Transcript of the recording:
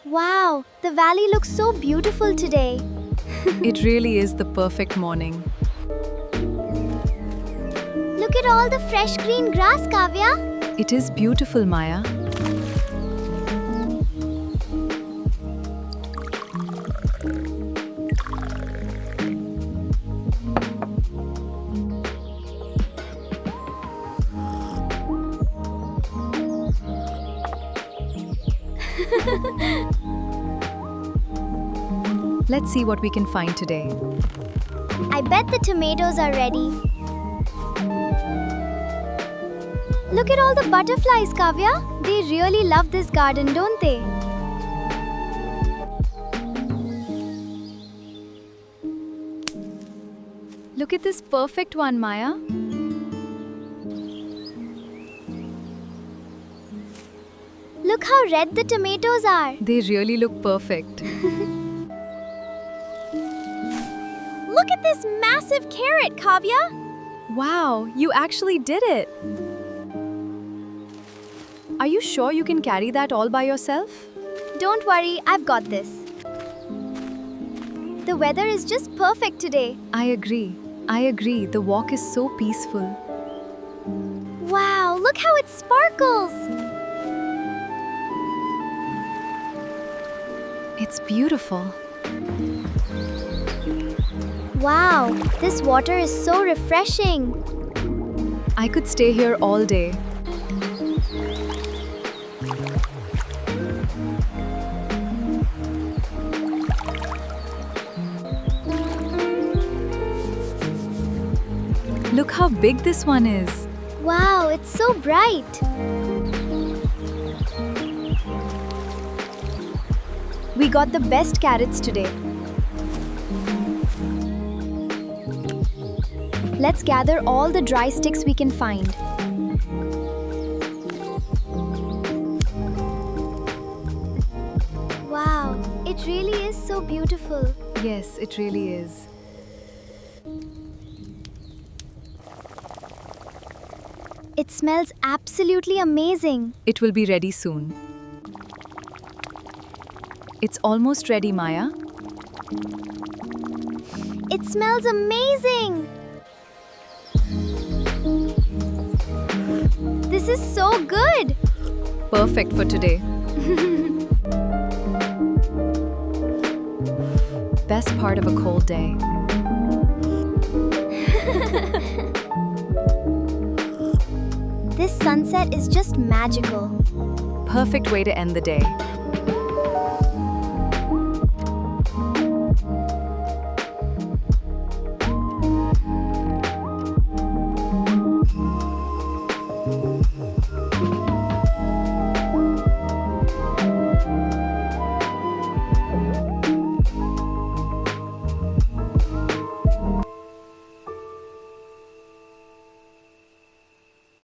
Wow, the valley looks so beautiful today. It really is the perfect morning. Look at all the fresh green grass, Kavya. It is beautiful, Maya. Let's see what we can find today. I bet the tomatoes are ready. Look at all the butterflies, Kavya. They really love this garden, don't they? Look at this perfect one, Maya. Look how red the tomatoes are. They really look perfect. Look at this massive carrot, Kavya. Wow, you actually did it. Are you sure you can carry that all by yourself? Don't worry, I've got this. The weather is just perfect today. I agree. The walk is so peaceful. Wow, look how it sparkles. It's beautiful. Wow, this water is so refreshing. I could stay here all day. Look how big this one is. Wow, it's so bright. We got the best carrots today. Let's gather all the dry sticks we can find. Wow, it really is so beautiful. Yes, it really is. It smells absolutely amazing. It will be ready soon. It's almost ready, Maya. It smells amazing. This is so good. Perfect for today. Best part of a cold day. This sunset is just magical. Perfect way to end the day.